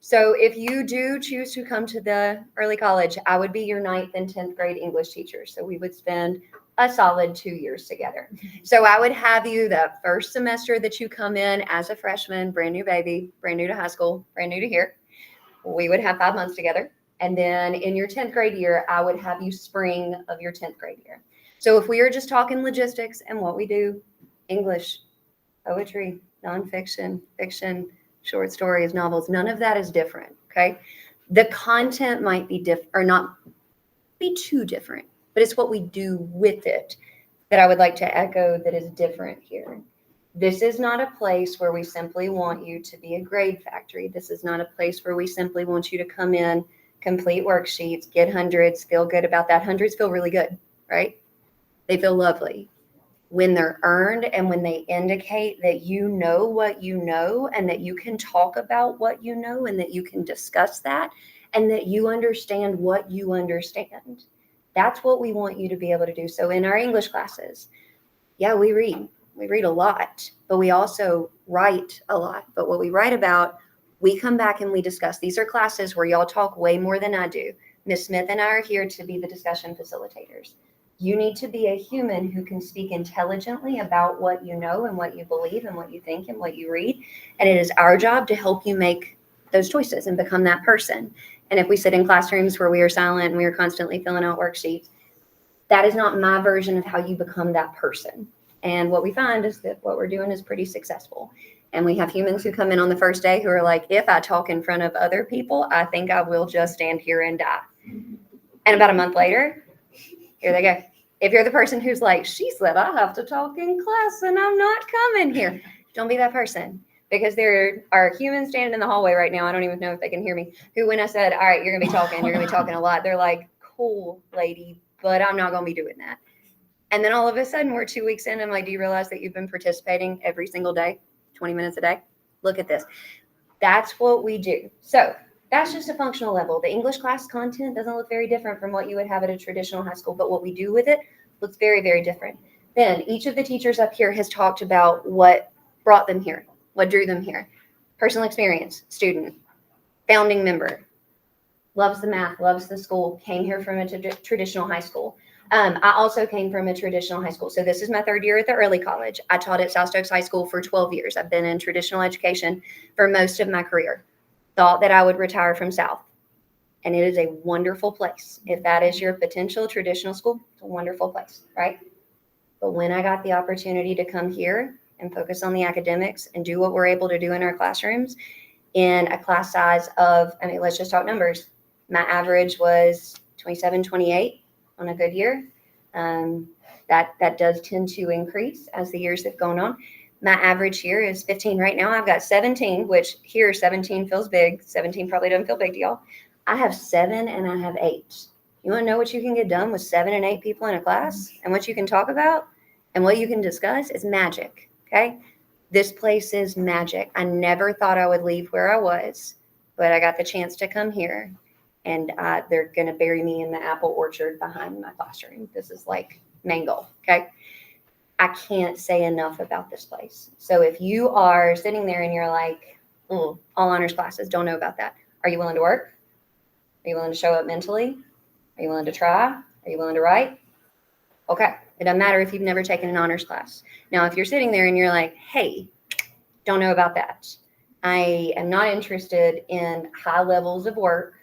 So if you do choose to come to the early college, I would be your 9th and 10th grade English teacher. So we would spend a solid 2 years together. So I would have you the first semester that you come in as a freshman, brand new baby, brand new to high school, brand new to here. We would have 5 months together. And then in your 10th grade year, I would have you spring of your 10th grade year. So if we are just talking logistics and what we do, English, poetry, nonfiction, fiction, short stories, novels, none of that is different, okay? The content might be different or not be too different, but it's what we do with it that I would like to echo that is different here. This is not a place where we simply want you to be a grade factory. This is not a place where we simply want you to come in, complete worksheets, get hundreds, feel good about that. Hundreds feel really good, right? They feel lovely when they're earned and when they indicate that you know what you know and that you can talk about what you know and that you can discuss that and that you understand what you understand. That's what we want you to be able to do. So in our English classes, yeah, we read a lot, but we also write a lot. But what we write about, we come back and we discuss. These are classes where y'all talk way more than I do. Miss Smith and I are here to be the discussion facilitators. You need to be a human who can speak intelligently about what you know and what you believe and what you think and what you read. And it is our job to help you make those choices and become that person. And if we sit in classrooms where we are silent and we are constantly filling out worksheets, that is not my version of how you become that person. And what we find is that what we're doing is pretty successful. And we have humans who come in on the first day who are like, if I talk in front of other people, I think I will just stand here and die. And about a month later, here they go. If you're the person who's like, she said I have to talk in class and I'm not coming here, don't be that person. Because there are humans standing in the hallway right now, I don't even know if they can hear me, who when I said, all right, you're going to be talking a lot, they're like, cool, lady, but I'm not going to be doing that. And then all of a sudden, we're 2 weeks in, and I'm like, do you realize that you've been participating every single day, 20 minutes a day? Look at this. That's what we do. So that's just a functional level. The English class content doesn't look very different from what you would have at a traditional high school, but what we do with it looks very, very different. Then each of the teachers up here has talked about what brought them here, what drew them here. Personal experience, student, founding member, loves the math, loves the school, came here from a traditional high school. I also came from a traditional high school. So this is my 3rd year at the early college. I taught at South Stokes High School for 12 years. I've been in traditional education for most of my career. Thought that I would retire from South. And it is a wonderful place. If that is your potential traditional school, it's a wonderful place, right? But when I got the opportunity to come here and focus on the academics and do what we're able to do in our classrooms in a class size of, let's just talk numbers. My average was 27, 28 on a good year. That does tend to increase as the years have gone on. My average here is 15 right now. I've got 17, which here 17 feels big. 17 probably doesn't feel big to y'all. I have 7 and I have 8. You want to know what you can get done with 7 and 8 people in a class and what you can talk about and what you can discuss is magic. Okay. This place is magic. I never thought I would leave where I was, but I got the chance to come here. And they're going to bury me in the apple orchard behind my classroom. This is like main goal, okay? I can't say enough about this place. So if you are sitting there and you're like, all honors classes, don't know about that. Are you willing to work? Are you willing to show up mentally? Are you willing to try? Are you willing to write? Okay, It doesn't matter if you've never taken an honors class. Now, if you're sitting there and you're like, hey, don't know about that, I am not interested in high levels of work,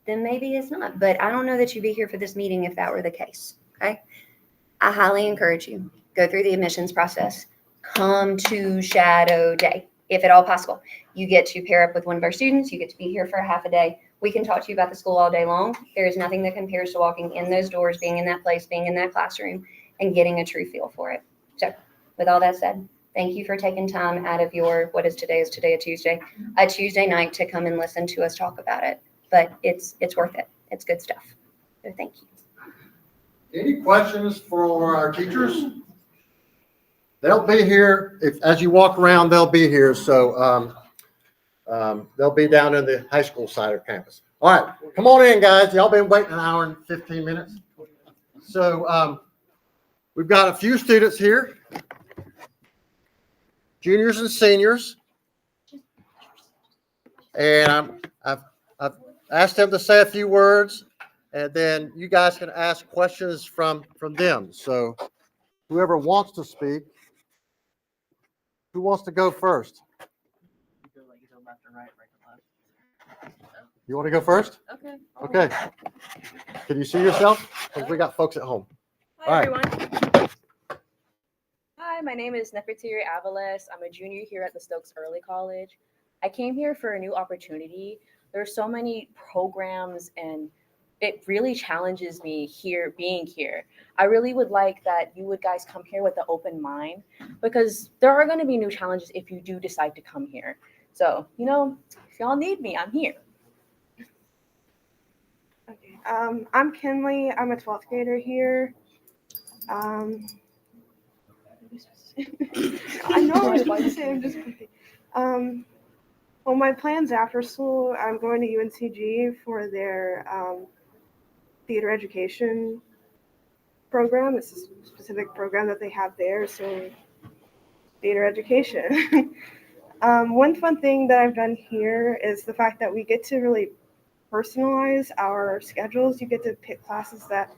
then maybe it's not. But I don't know that you'd be here for this meeting if that were the case, okay? I highly encourage you, go through the admissions process, come to shadow day, if at all possible. You get to pair up with one of our students, you get to be here for a half a day. We can talk to you about the school all day long. There is nothing that compares to walking in those doors, being in that place, being in that classroom, and getting a true feel for it. So with all that said, thank you for taking time out of your, what is today a Tuesday night to come and listen to us talk about it. But it's worth it. It's good stuff. So thank you. Any questions for our teachers? They'll be here. As you walk around, they'll be here. So they'll be down in the high school side of campus. All right, come on in, guys. Y'all been waiting an hour and 15 minutes. So we've got a few students here, juniors and seniors. And I've asked them to say a few words, and then you guys can ask questions from them. So whoever wants to speak, who wants to go first? You want to go first? Okay. Okay. Can you see yourself? Because we got folks at home. Hi, All right. everyone. Hi, my name is Nefertiri Avalos. I'm a junior here at the Stokes Early College. I came here for a new opportunity. There are so many programs, and it really challenges me here, being here. I really would like that you would guys come here with an open mind, because there are going to be new challenges if you do decide to come here. So, if y'all need me, I'm here. Okay. I'm Kinley. I'm a 12th grader here. I know I was about to say, I'm just kidding. Well, my plans after school, I'm going to UNCG for their theater education program. It's a specific program that they have there, so theater education. One fun thing that I've done here is the fact that we get to really personalize our schedules. You get to pick classes that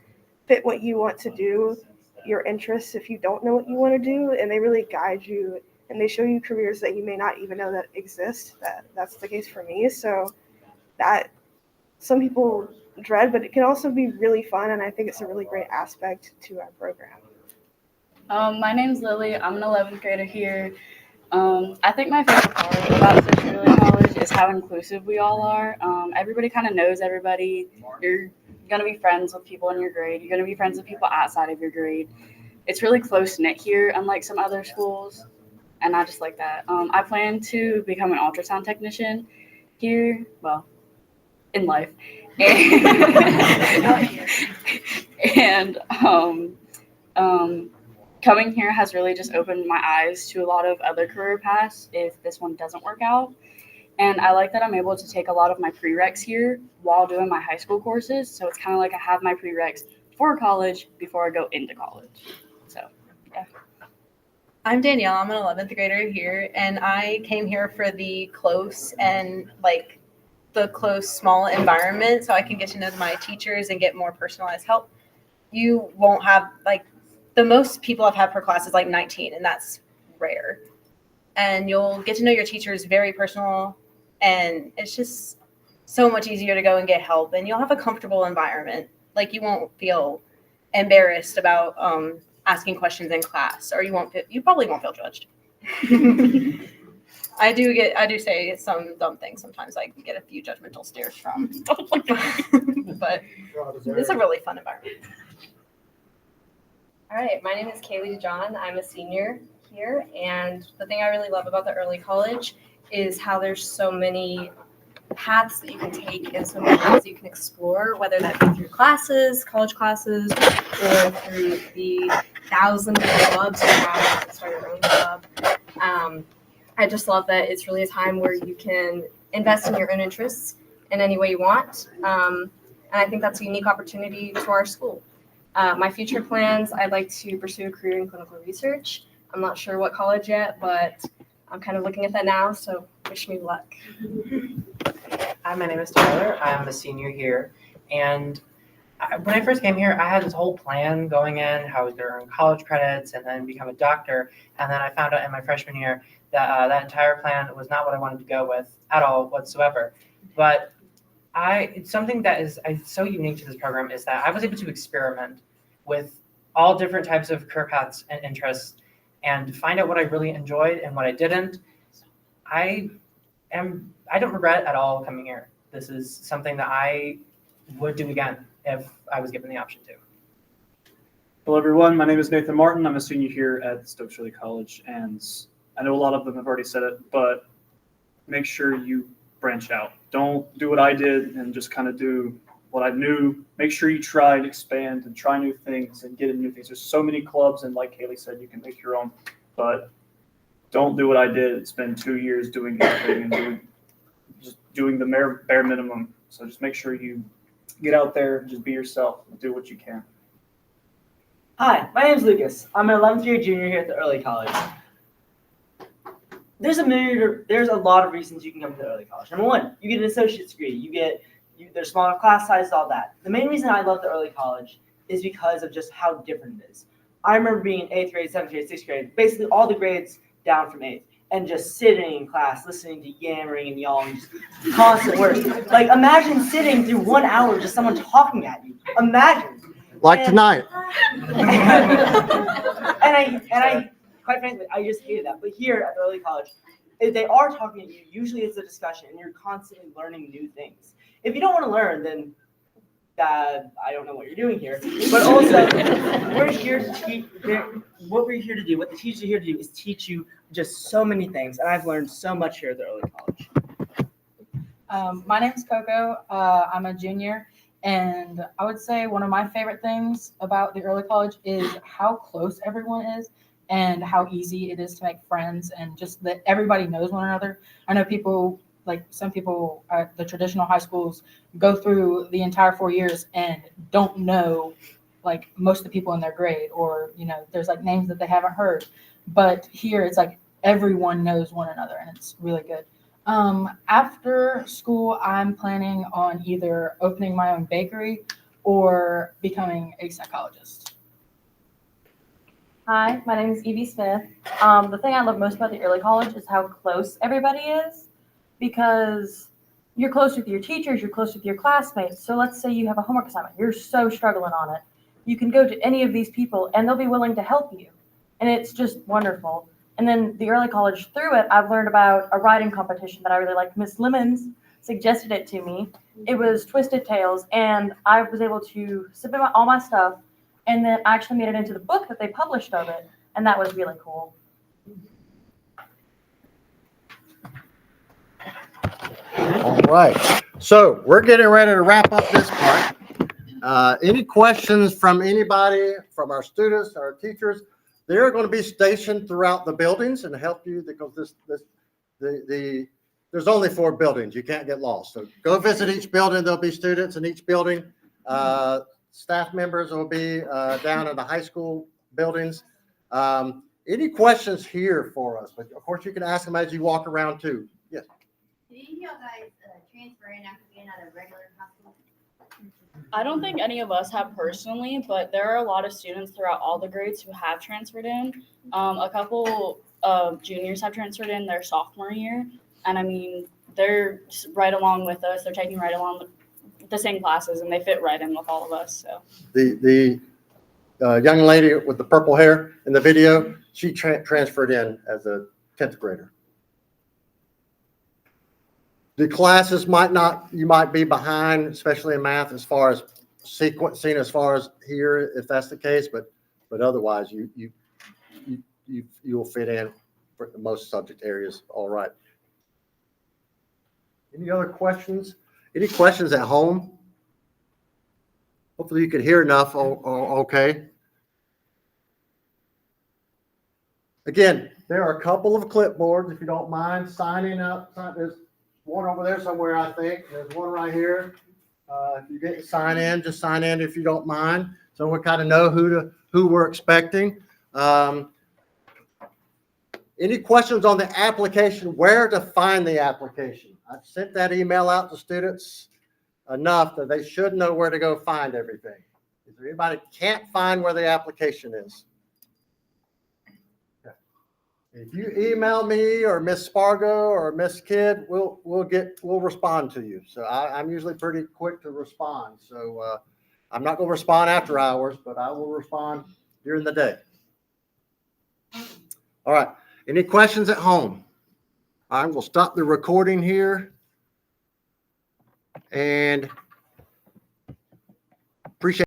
fit what you want to do, your interests if you don't know what you want to do, and they really guide you, and they show you careers that you may not even know that exist. That's the case for me. So that some people dread, but it can also be really fun, and I think it's a really great aspect to our program. My name's Lily. I'm an 11th grader here. I think my favorite part about Stokes Early College is how inclusive we all are. Everybody kind of knows everybody. You're going to be friends with people in your grade. You're going to be friends with people outside of your grade. It's really close-knit here, unlike some other schools, and I just like that. I plan to become an ultrasound technician here, well, in life. And coming here has really just opened my eyes to a lot of other career paths if this one doesn't work out. And I like that I'm able to take a lot of my prereqs here while doing my high school courses. So it's kind of like I have my prereqs for college before I go into college. So, yeah. I'm Danielle. I'm an 11th grader here, and I came here for the close and the close, small environment so I can get to know my teachers and get more personalized help. You won't have, the most people I've had per class is 19, and that's rare. And you'll get to know your teachers very personal, and it's just so much easier to go and get help, and you'll have a comfortable environment. You won't feel embarrassed about asking questions in class, or you probably won't feel judged. I do say some dumb things sometimes. I get a few judgmental stares from, but it's a really fun environment. All right, my name is Kaylee John. I'm a senior here, and the thing I really love about the early college is how there's so many paths that you can take and so many things you can explore, whether that be through classes, college classes, or through the 1,000 clubs you have to start your own club. I just love that it's really a time where you can invest in your own interests in any way you want, and I think that's a unique opportunity to our school. My future plans, I'd like to pursue a career in clinical research. I'm not sure what college yet, but I'm kind of looking at that now, so wish me luck. Hi, my name is Tyler. I'm a senior here, and when I first came here, I had this whole plan going in, how I was going to earn college credits and then become a doctor. And then I found out in my freshman year that that entire plan was not what I wanted to go with at all whatsoever. But it's something that is so unique to this program is that I was able to experiment with all different types of career paths and interests and find out what I really enjoyed and what I didn't. I don't regret at all coming here. This is something that I would do again if I was given the option to. Hello, everyone. My name is Nathan Martin. I'm a senior here at Stokes Early College, and I know a lot of them have already said it, but make sure you branch out. Don't do what I did and just kind of do what I knew. Make sure you try and expand and try new things and get into new things. There's so many clubs, and like Kaylee said, you can make your own, but don't do what I did. Spend 2 years doing nothing and doing the bare minimum. So just make sure you get out there, just be yourself, and do what you can. Hi, my name is Lucas. I'm an 11th year junior here at the early college. There's a lot of reasons you can come to the early college. Number one, you get an associate's degree. There's smaller class sizes, all that. The main reason I love the early college is because of just how different it is. I remember being in 8th grade, 7th grade, 6th grade, basically all the grades down from 8th, and just sitting in class, listening to yammering and yawning, just constant work. Like, imagine sitting through 1 hour of just someone talking at you. Imagine. Like tonight. and I, quite frankly, I just hated that. But here at the early college, if they are talking at you, usually it's a discussion, and you're constantly learning new things. If you don't want to learn, then I don't know what you're doing here. But also, we're here to teach. What we're here to do, what the teachers are here to do, is teach you just so many things. And I've learned so much here at the early college. My name is Coco. I'm a junior. And I would say one of my favorite things about the early college is how close everyone is and how easy it is to make friends and just that everybody knows one another. I know people, like some people at the traditional high schools, go through the entire 4 years and don't know like most of the people in their grade, or, you know, there's like names that they haven't heard. But here it's like everyone knows one another and it's really good. After school, I'm planning on either opening my own bakery or becoming a psychologist. Hi, my name is Evie Smith. The thing I love most about the early college is how close everybody is, because you're close with your teachers, you're close with your classmates. So let's say you have a homework assignment, you're so struggling on it. You can go to any of these people and they'll be willing to help you. And it's just wonderful. And then the early college, through it, I've learned about a writing competition that I really liked. Miss Lemons suggested it to me. It was Twisted Tales, and I was able to submit all my stuff, and then I actually made it into the book that they published of it, and that was really cool. All right. So we're getting ready to wrap up this part. Any questions from anybody, from our students, our teachers? They're going to be stationed throughout the buildings and help you, because there's only 4 buildings. You can't get lost. So go visit each building. There'll be students in each building. Staff members will be down in the high school buildings. Any questions here for us? But of course, you can ask them as you walk around too. Yes. Did any of y'all guys transfer in after being at a regular high school? I don't think any of us have personally, but there are a lot of students throughout all the grades who have transferred in. A couple of juniors have transferred in their sophomore year, and I mean, they're just right along with us. They're taking right along with the same classes, and they fit right in with all of us. So The young lady with the purple hair in the video, she transferred in as a 10th grader. The classes you might be behind, especially in math, as far as sequencing, as far as here, if that's the case, but otherwise you'll fit in for most subject areas. All right. Any other questions? Any questions at home? Hopefully you could hear enough. Okay. Again, there are a couple of clipboards, if you don't mind signing up. There's one over there somewhere, I think. There's one right here. If you didn't sign in, just sign in if you don't mind. So we kind of know who we're expecting. Any questions on the application? Where to find the application? I've sent that email out to students enough that they should know where to go find everything. Is there anybody that can't find where the application is? Okay. If you email me or Miss Spargo or Miss Kidd, we'll respond to you. So I'm usually pretty quick to respond. So I'm not going to respond after hours, but I will respond during the day. All right. Any questions at home? I will stop the recording here. And appreciate